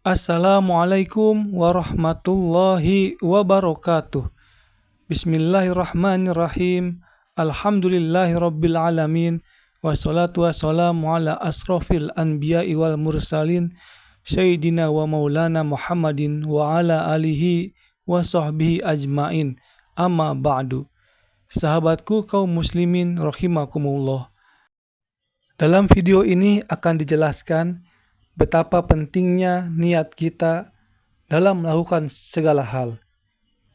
Assalamualaikum warahmatullahi wabarakatuh. Bismillahirrahmanirrahim. Alhamdulillahirabbil alamin. Wassalatu wassalamu ala asrofil anbiya'i wal mursalin Sayyidina wa maulana Muhammadin wa ala alihi wa sahbihi ajmain. Amma ba'du. Sahabatku kaum muslimin rahimakumullah. Dalam video ini akan dijelaskan betapa pentingnya niat kita dalam melakukan segala hal.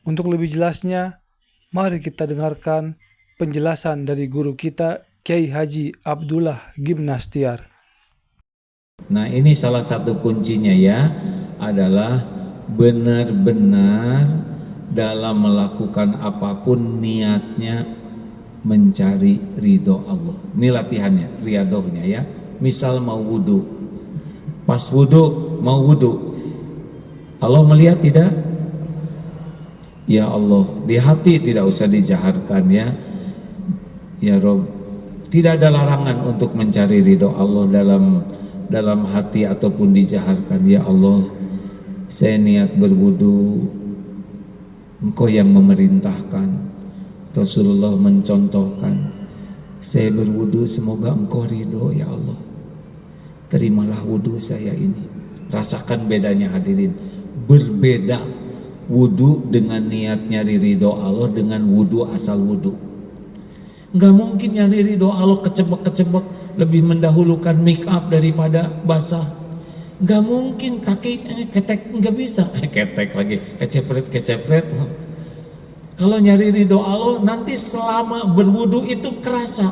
Untuk lebih jelasnya, mari kita dengarkan penjelasan dari guru kita, Kiai Haji Abdullah Gimnastiar. Nah, ini salah satu kuncinya ya, adalah benar-benar dalam melakukan apapun niatnya mencari ridho Allah. Ini latihannya, riadohnya ya. Misal mau wudhu, pas wudhu, mau wudhu, Allah melihat tidak? Ya Allah, di hati tidak usah dijaharkan ya. Ya Rob, tidak ada larangan untuk mencari ridho Allah dalam hati ataupun dijaharkan. Ya Allah, saya niat berwudhu, Engkau yang memerintahkan, Rasulullah mencontohkan. Saya berwudhu semoga Engkau ridho ya Allah. Terimalah wudhu saya ini. Rasakan bedanya hadirin. Berbeda wudhu dengan niat nyari ridho Allah dengan wudhu asal wudhu. Nggak mungkin nyari ridho Allah kecebek-kecebek, lebih mendahulukan make up daripada basah. Nggak mungkin kaki ketek, nggak bisa. Ketek lagi, kecepret. Kalau nyari ridho Allah nanti selama berwudhu itu kerasa.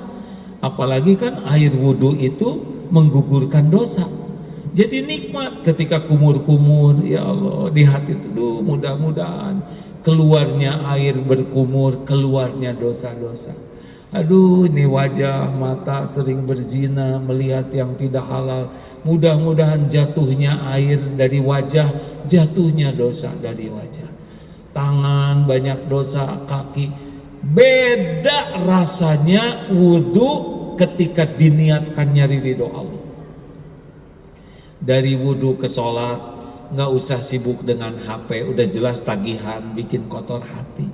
Apalagi kan air wudhu itu menggugurkan dosa. Jadi nikmat ketika kumur-kumur, ya Allah, di hati itu mudah-mudahan keluarnya air berkumur, keluarnya dosa-dosa. Aduh, ini wajah, mata sering berzina, melihat yang tidak halal. Mudah-mudahan jatuhnya air dari wajah, jatuhnya dosa dari wajah. Tangan banyak dosa, kaki. Beda rasanya wudhu ketika diniatkan nyari ridho Allah. Dari wudhu ke sholat, nggak usah sibuk dengan HP, udah jelas tagihan, bikin kotor hati.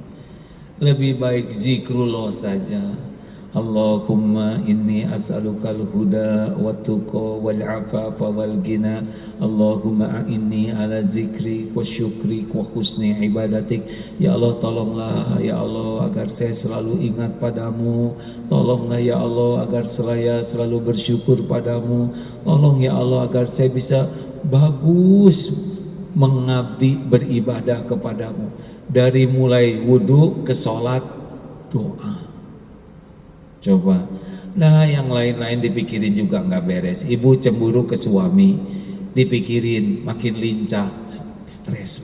Lebih baik zikrullah saja. Allahumma inni as'alukal huda wa tuqa wal afafa wal ghina. Allahumma inni ala zikri wa syukri wa husni ibadatik. Ya Allah, tolonglah ya Allah agar saya selalu ingat padamu. Tolonglah ya Allah agar saya selalu bersyukur padamu. Tolong ya Allah agar saya bisa bagus mengabdi beribadah kepadamu. Dari mulai wudhu ke sholat, doa. Coba, nah yang lain-lain dipikirin juga nggak beres. Ibu cemburu ke suami, dipikirin makin lincah, stres.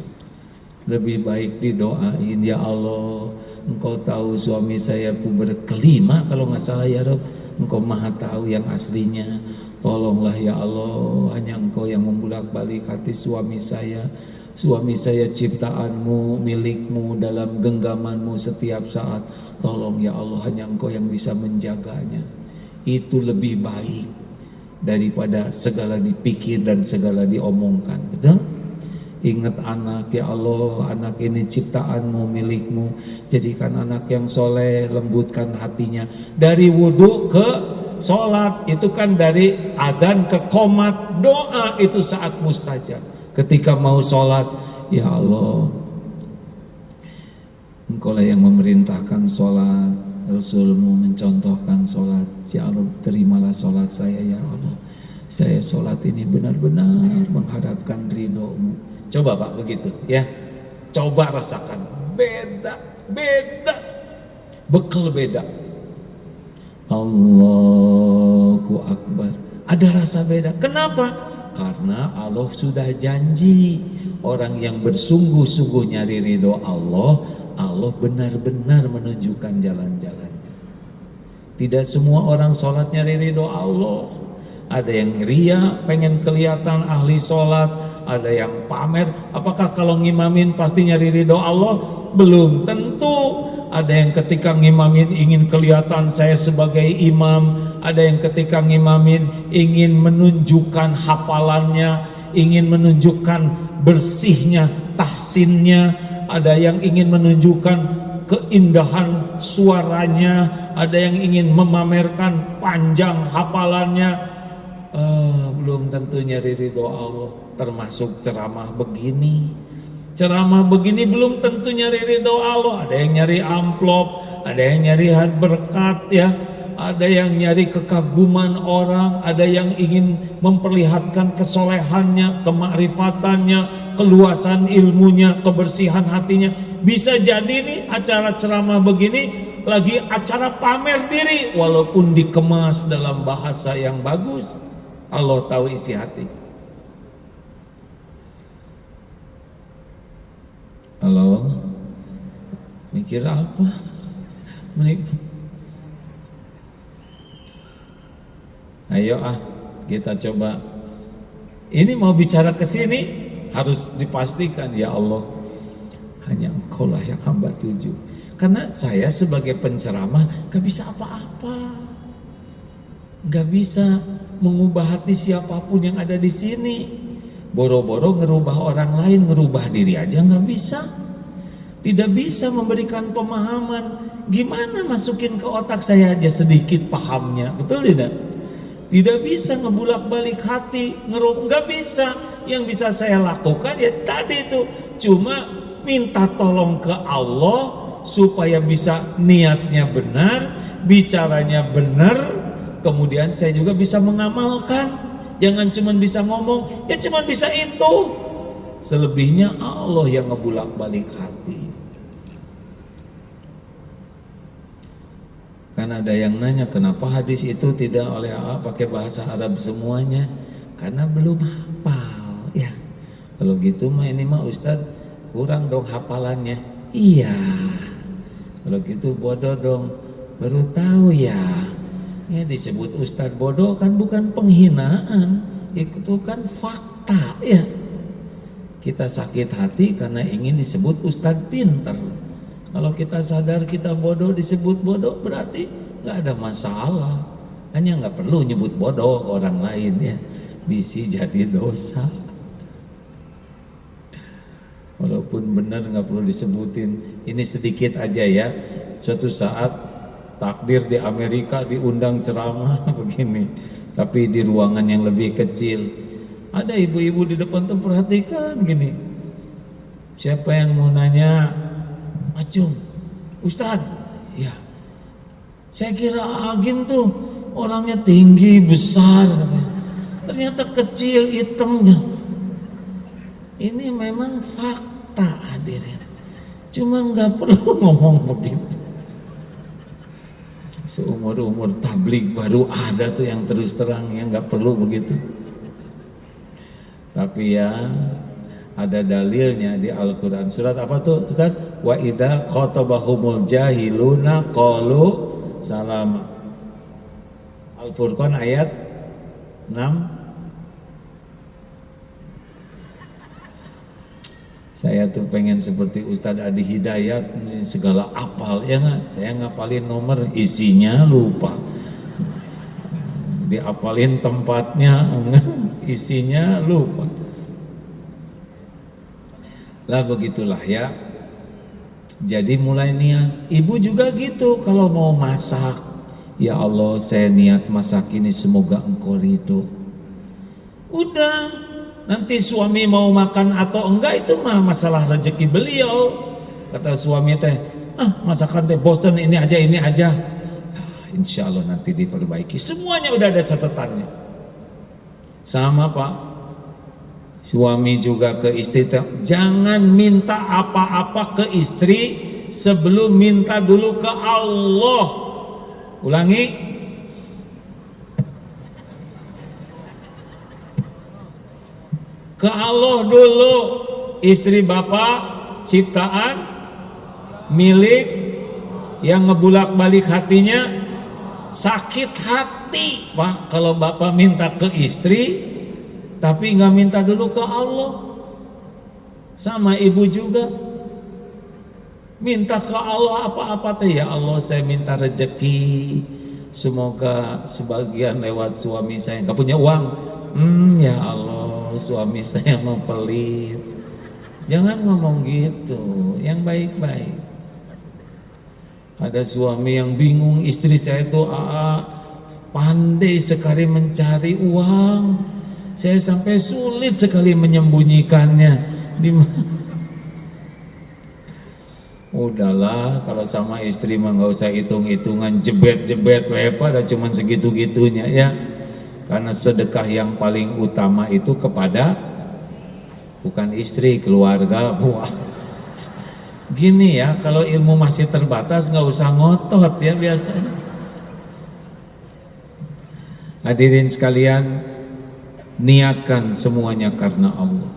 Lebih baik didoain, ya Allah, Engkau tahu suami saya puber kelima kalau nggak salah ya Rob. Engkau maha tahu yang aslinya. Tolonglah ya Allah, hanya Engkau yang membulak-balik hati suami saya. Suami saya ciptaanmu, milikmu, dalam genggamanmu setiap saat. Tolong ya Allah, hanya Engkau yang bisa menjaganya. Itu lebih baik daripada segala dipikir dan segala diomongkan. Betul? Ingat anak ya Allah, anak ini ciptaanmu, milikmu. Jadikan anak yang soleh, lembutkan hatinya. Dari wudhu ke sholat, itu kan dari adzan ke qomat. Doa itu saat mustajab. Ketika mau sholat, ya Allah, Engkau lah yang memerintahkan sholat, Rasulmu mencontohkan sholat. Ya Allah, terimalah sholat saya ya Allah. Saya sholat ini benar-benar mengharapkan ridho-Mu. Coba Pak begitu ya, coba rasakan. Beda, bekal beda. Allahu Akbar. Ada rasa beda. Kenapa? Karena Allah sudah janji orang yang bersungguh-sungguh nyari ridho Allah, Allah benar-benar menunjukkan jalan-jalannya. Tidak semua orang sholat nyari ridho Allah. Ada yang ria, pengen kelihatan ahli sholat. Ada yang pamer. Apakah kalau ngimamin pasti nyari ridho Allah? Belum tentu. Ada yang ketika ngimamin ingin kelihatan saya sebagai imam, ada yang ketika ngimamin ingin menunjukkan hafalannya, ingin menunjukkan bersihnya tahsinnya, ada yang ingin menunjukkan keindahan suaranya, ada yang ingin memamerkan panjang hafalannya. Belum tentunya ridho Allah. Termasuk ceramah begini. Ceramah begini belum tentu nyari ridho Allah. Ada yang nyari amplop, ada yang nyari berkat ya, ada yang nyari kekaguman orang, ada yang ingin memperlihatkan kesolehannya, kemakrifatannya, keluasan ilmunya, kebersihan hatinya. Bisa jadi nih acara ceramah begini lagi acara pamer diri, walaupun dikemas dalam bahasa yang bagus. Allah tahu isi hati. Halo, mikir apa? Ayo kita coba. Ini mau bicara ke sini harus dipastikan, ya Allah, hanya Engkau lah yang hamba tuju. Karena saya sebagai penceramah gak bisa apa-apa, gak bisa mengubah hati siapapun yang ada di sini. Boro-boro ngerubah orang lain, ngerubah diri aja nggak bisa. Tidak bisa memberikan pemahaman. Gimana masukin ke otak saya aja sedikit pahamnya, betul tidak? Tidak bisa ngebulak-balik hati, nggak bisa. Yang bisa saya lakukan ya tadi itu, cuma minta tolong ke Allah supaya bisa niatnya benar, bicaranya benar, kemudian saya juga bisa mengamalkan. Jangan cuma bisa ngomong, ya cuma bisa itu. Selebihnya Allah yang ngebulak-balik hati. Karena ada yang nanya kenapa hadis itu tidak oleh pakai bahasa Arab semuanya? Karena belum hafal ya. Kalau gitu mah ini mah Ustadz kurang dong hafalannya. Iya. Kalau gitu bodoh dong. Baru tahu ya. Ya disebut Ustadz bodoh kan bukan penghinaan, itu kan fakta ya. Kita sakit hati karena ingin disebut Ustadz pinter. Kalau kita sadar kita bodoh disebut bodoh berarti nggak ada masalah. Hanya nggak perlu nyebut bodoh ke orang lain ya, bisa jadi dosa. Walaupun benar nggak perlu disebutin. Ini sedikit aja ya. Suatu saat takdir di Amerika diundang ceramah begini, tapi di ruangan yang lebih kecil. Ada ibu-ibu di depan tuh perhatikan gini. Siapa yang mau nanya? Acung, Ustadz, ya. Saya kira Agim tuh orangnya tinggi, besar. Ternyata kecil, hitamnya. Ini memang fakta hadirin. Cuma nggak perlu ngomong begitu. Seumur-umur tabligh baru ada tuh yang terus terang yang nggak perlu begitu. Tapi ya ada dalilnya di Al-Quran. Surat apa tuh Ustaz? Wa idza khatabahumul jahiluna qalu salam. Al-Furqan ayat 6. Saya tuh pengen seperti Ustadz Adi Hidayat, segala apal ya nggak? Saya ngapalin nomor, isinya lupa. Diapalin tempatnya, isinya lupa. Lah begitulah ya. Jadi mulai niat. Ibu juga gitu kalau mau masak. Ya Allah, saya niat masak ini semoga Engkau ridho. Udah. Nanti suami mau makan atau enggak itu mah masalah rezeki beliau. Kata suami teh, masakan teh bosan ini aja. Insya Allah nanti diperbaiki. Semuanya udah ada catatannya. Sama Pak, suami juga ke istri, jangan minta apa-apa ke istri sebelum minta dulu ke Allah. Ulangi. Ke Allah dulu. Istri bapak ciptaan milik yang ngebulak-balik hatinya, sakit hati Pak kalau bapak minta ke istri tapi nggak minta dulu ke Allah. Sama ibu juga. Minta ke Allah apa-apa teh, ya Allah saya minta rezeki, semoga sebagian lewat suami saya nggak punya uang. Ya Allah suami saya mau pelit. Jangan ngomong gitu, yang baik-baik. Ada suami yang bingung, istri saya itu pandai sekali mencari uang, saya sampai sulit sekali menyembunyikannya. Udahlah, kalau sama istri mah nggak usah hitung-hitungan, jebet-jebet ada cuman segitu-gitunya ya. Karena sedekah yang paling utama itu kepada bukan istri, keluarga. Wah. Gini ya, kalau ilmu masih terbatas nggak usah ngotot ya biasanya. Hadirin sekalian, niatkan semuanya karena Allah.